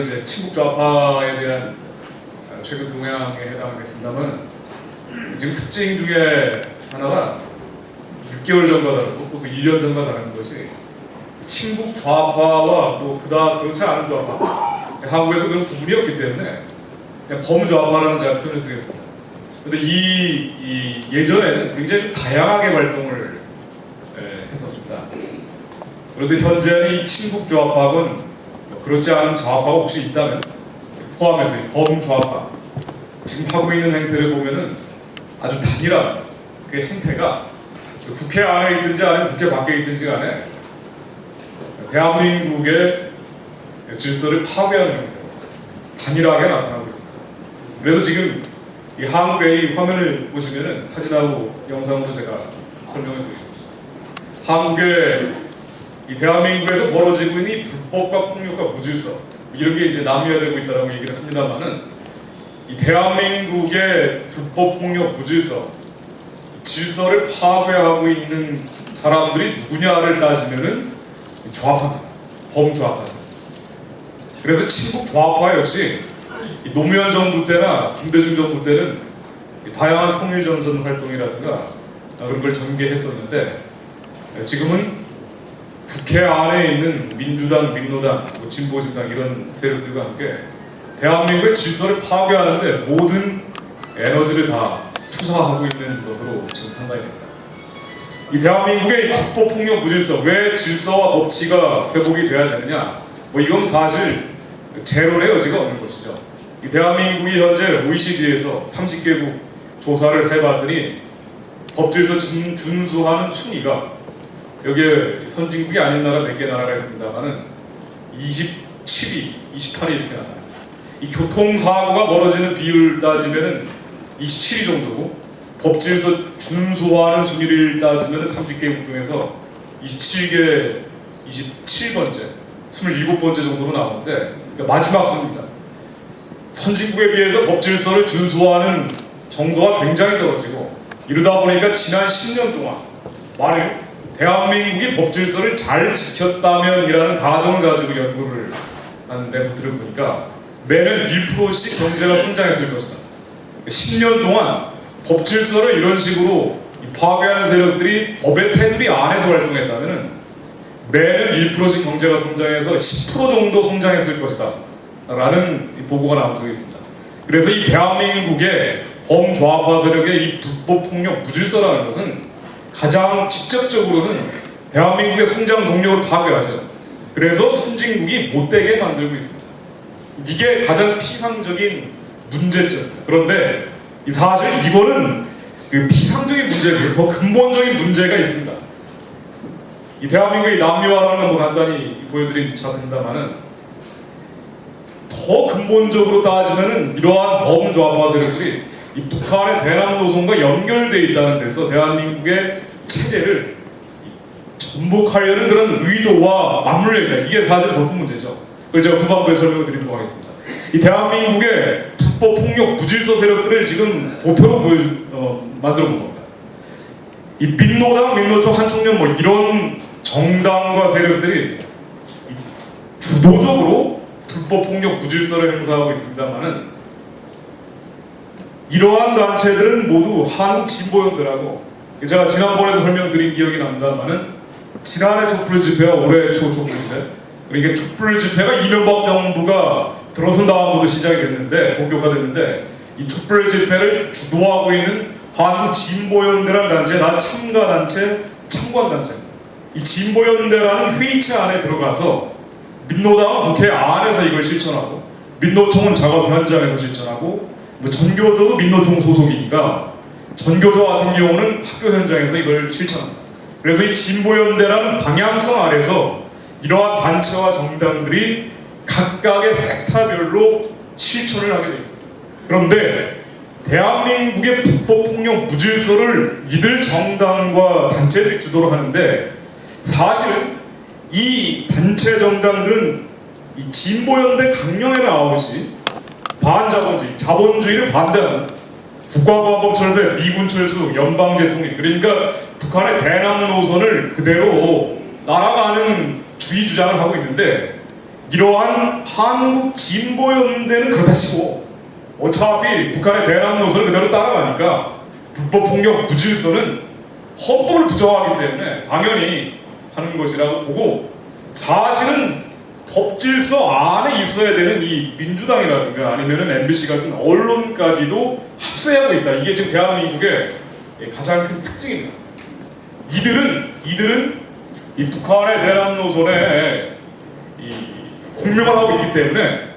이제 친북 좌파에 대한 최근 동향에 해당하겠습니다만, 지금 특징 중에 하나가 6개월 전과 다르고 또 1년 전과 다른 것이 친북 좌파와 또 그렇지 않은 좌파, 한국에서 그런 구분이 없기 때문에 그냥 범좌파라는 제가 표현을 쓰겠습니다. 그런데 예전에는 굉장히 좀 다양하게 활동을 했었습니다. 그런데 현재는 이 친북 좌파는 그렇지 않은 좌파가 혹시 있다면 포함해서 범좌파, 지금 하고 있는 행태를 보면은 아주 단일한 그 행태가 국회 안에 있든지 아니면 국회 밖에 있든지 간에 대한민국의 질서를 파괴하는 형태로 단일하게 나타나고 있습니다. 그래서 지금 이 한국의 이 화면을 보시면은 사진하고 영상으로 제가 설명을 드리겠습니다. 한국의 이 대한민국에서 벌어지고 있는 이 불법과 폭력과 무질서, 이런 게 이제 나뉘어되고 있다고 얘기를 합니다만은, 이 대한민국의 불법 폭력 무질서, 질서를 파괴하고 있는 사람들이 누구냐를 따지면은 좌파입니다. 범좌파입니다. 그래서 친북 좌파 역시 노무현 정부 때나 김대중 정부 때는 다양한 통일전선 활동이라든가 그런 걸 전개했었는데, 지금은 국회 안에 있는 민주당, 민노당, 진보진당 이런 세력들과 함께 대한민국의 질서를 파괴하는데 모든 에너지를 다 투사하고 있는 것으로 지금 판단이 됩니다. 이 대한민국의 불법 폭력 무질서, 왜 질서와 법치가 회복이 돼야 되느냐? 이건 사실 재론의 여지가 없는 것이죠. 이 대한민국이 현재 OECD에서 30개국 조사를 해봤더니 법질서 준수하는 순위가, 여기에 선진국이 아닌 나라 몇 개 나라가 있습니다만은 27위, 28위 이렇게 나와요. 이 교통사고가 벌어지는 비율 따지면은 27위 정도고, 법질서 준수하는 순위를 따지면은 30개국 중에서 27번째, 27번째 정도로 나오는데, 그러니까 마지막 순위입니다. 선진국에 비해서 법질서를 준수하는 정도가 굉장히 떨어지고, 이러다 보니까 지난 10년 동안 만약 대한민국이 법질서를 잘 지켰다면이라는 가정을 가지고 연구를 한 레포트를 보니까 매년 1%씩 경제가 성장했을 것이다. 10년 동안 법질서를 이런 식으로 파괴하는 세력들이 법의 테두리 안에서 활동했다면 매년 1%씩 경제가 성장해서 10% 정도 성장했을 것이다 라는 보고가 나온 적이 있습니다. 그래서 이 대한민국의 범좌파 세력의 이 불법 폭력 무질서라는 것은 가장 직접적으로는 대한민국의 성장 동력을 파괴하죠. 그래서 선진국이 못되게 만들고 있습니다. 이게 가장 피상적인 문제점입니다. 그런데 사실 이거는 그 피상적인 문제고 더 근본적인 문제가 있습니다. 이 대한민국의 남미화라는 걸 간단히 보여드린 차트입니다만은, 더 근본적으로 따지면은 이러한 범좌파 세력들이 이 북한의 대남 노선과 연결되어 있다는 데서 대한민국의 체제를 전복하려는 그런 의도와 맞물려 있다. 이게 사실 더 큰 문제죠. 그걸 제가 후반부에 설명을 드리도록 하겠습니다. 이 대한민국의 불법 폭력 무질서 세력들을 지금 도표로 만들어 본 겁니다. 이 민노당, 민노총, 한총련 이런 정당과 세력들이 주도적으로 불법 폭력 무질서를 행사하고 있습니다만은, 이러한 단체들은 모두 한국 진보연대라고, 제가 지난번에도 설명드린 기억이 납니다만은, 지난해 촛불 집회와 올해 촛불 집회, 그러니까 촛불 집회가 이명박 정부가 들어선 다음부터 시작이 됐는데, 본격화됐는데, 이 촛불 집회를 주도하고 있는 한국 진보연대라는 단체, 난 참가단체, 참관단체입니다. 이 진보연대라는 회의체 안에 들어가서 민노당은 국회 안에서 이걸 실천하고, 민노총은 작업 현장에서 실천하고, 전교조도 민노총 소속이니까 전교조 같은 경우는 학교 현장에서 이걸 실천합니다. 그래서 이 진보연대라는 방향성 아래서 이러한 단체와 정당들이 각각의 섹터별로 실천을 하게 되어 있습니다. 그런데 대한민국의 불법 폭력 무질서를 이들 정당과 단체들이 주도를 하는데, 사실은 이 단체 정당들은 이 진보연대 강령에 나오듯이 반자본주의, 자본주의를 반대하는 국가보안법 미군 철수, 연방제 통일, 그러니까 북한의 대남 노선을 그대로 날아가는 주의 주장을 하고 있는데, 이러한 한국 진보연대는 그렇다 치고 어차피 북한의 대남 노선을 그대로 따라가니까 불법 폭력 무질서는 헌법을 부정하기 때문에 당연히 하는 것이라고 보고, 사실은 법질서 안에 있어야 되는 이 민주당이라든가 아니면은 MBC 같은 언론까지도 합세하고 있다. 이게 지금 대한민국의 가장 큰 특징입니다. 이들은 이 북한의 대남 노선에 공명을 하고 있기 때문에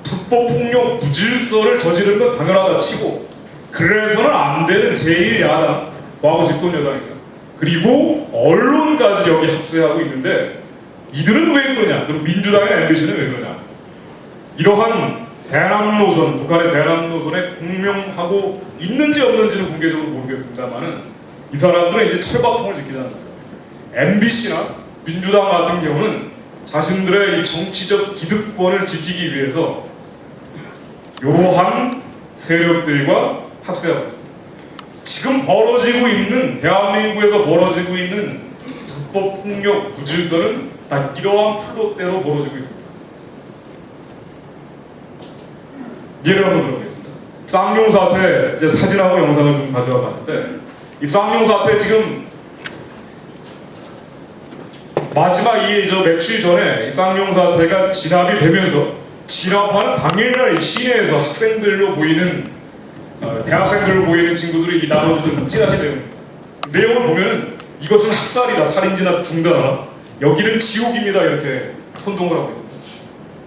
불법 폭력 무질서를 저지르는 건 당연하다 치고, 그래서는 안 되는 제1야당, 과거 집권 여당이죠. 그리고 언론까지 여기 합세하고 있는데 이들은 왜 그러냐? 그럼 민주당의 MBC는 왜 그러냐? 이러한 대남 노선, 북한의 대남 노선에 공명하고 있는지 없는지는 공개적으로 모르겠습니다만은 이 사람들은 이제 철밥통을 지키자는 거예요. MBC나 민주당 같은 경우는 자신들의 이 정치적 기득권을 지키기 위해서 이러한 세력들과 합세하고 있습니다. 지금 벌어지고 있는, 대한민국에서 벌어지고 있는 불법 폭력 무질서는 다 이러한 플롯대로 벌어지고 있습니다. 예를 한번 들어보겠습니다. 쌍용 사태, 이제 사진하고 영상을 좀 가져와 봤는데, 이 쌍용 사태 지금 마지막 며칠 전에 이 쌍용 사태가 진압이 되면서 진압하는 당일날 시내에서 학생들로 보이는 대학생들로 보이는 친구들이 나눠주는 찌라시 내용을 보면 이것은 학살이다, 살인진압 중단하라, 여기는 지옥입니다, 이렇게 선동을 하고 있습니다.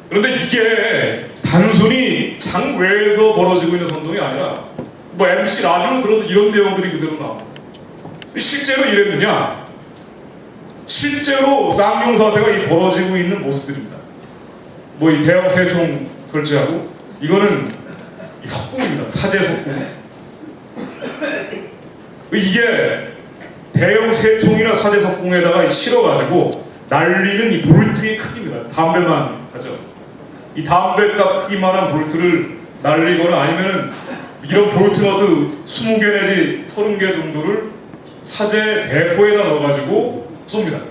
그런데 이게 단순히 장외에서 벌어지고 있는 선동이 아니라 뭐 MC 라디오로 들어도 이런 내용들이 그대로 나옵니다. 실제로 이랬느냐? 실제로 쌍용 사태가 벌어지고 있는 모습들입니다. 뭐 이 대형 새총 설치하고, 이거는 이 석궁입니다. 사제 석궁. 이게 대형 새총이나 사제 석궁에다가 실어가지고 날리는 이 볼트의 크기입니다. 담배만 하죠. 이 담배값 크기만한 볼트를 날리거나 아니면은 이런 볼트 너트 20개 내지 30개 정도를 사제 대포에다 넣어가지고 쏩니다.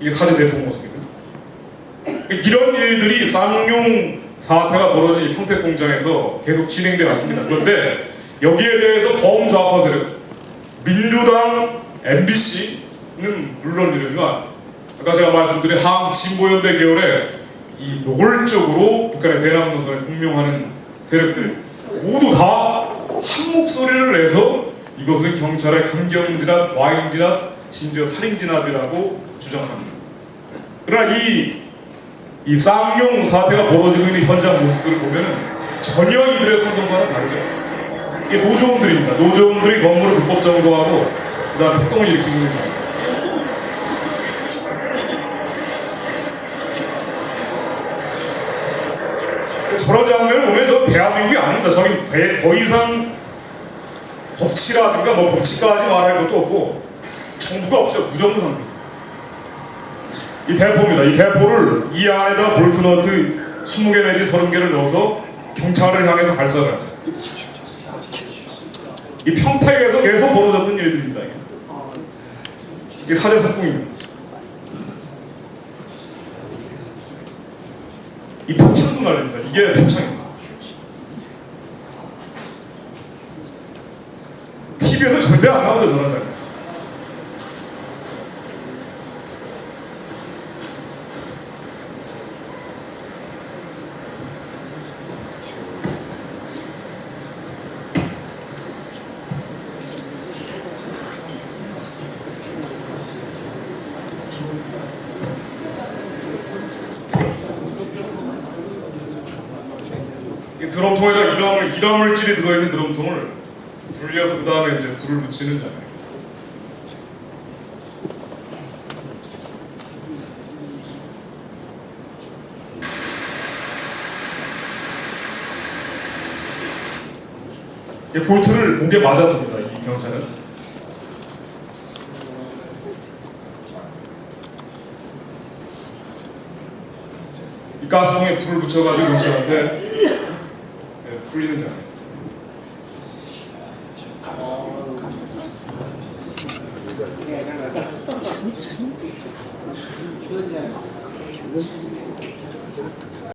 이게 사제 대포 모습이거든요. 이런 일들이 쌍용 사태가 벌어진 평택공장에서 계속 진행돼 왔습니다. 그런데 여기에 대해서 범좌파 세력, 민주당, MBC는 물론이지만 아까 제가 말씀드린 한진보연대 계열의 이 노골적으로 북한의 대남 노선을 공명하는 세력들 모두 다 한 목소리를 내서 이것은 경찰의 강경진압, 와인진압, 심지어 살인진압이라고 주장합니다. 그러나 이 쌍용 사태가 벌어지고 있는 현장 모습들을 보면 전혀 이들의 선동과는 다르죠. 이게 노조원들입니다. 노조원들이 건물을 불법 점거하고 그다음 폭동을 일으키고 있는 장. 저런 장면을 보면 저 대한민국이 아닙니다. 저기 더 이상 법치라든가 뭐 법치까지 말할 것도 없고 정부가 없죠. 무정부 상태. 이 대포입니다. 이 대포를 이 안에다 볼트너트 20개 내지 30개를 넣어서 경찰을 향해서 발사를 하죠. 이 평택에서 계속 벌어졌던 일들입니다. 이게 사제 석궁입니다. 이 표창도 말입니다. 이게 표창입니다. TV에서 절대 안 나오죠, 저런 장면. 드럼통에다 일화물질이 들어있는 드럼통을 불려서 그 다음에 이제 불을 붙이는 장면. 볼트를 목에 맞았습니다. 이 경찰은. 이 가스통에 불을 붙여가지고 경찰한테 풀리는 장면.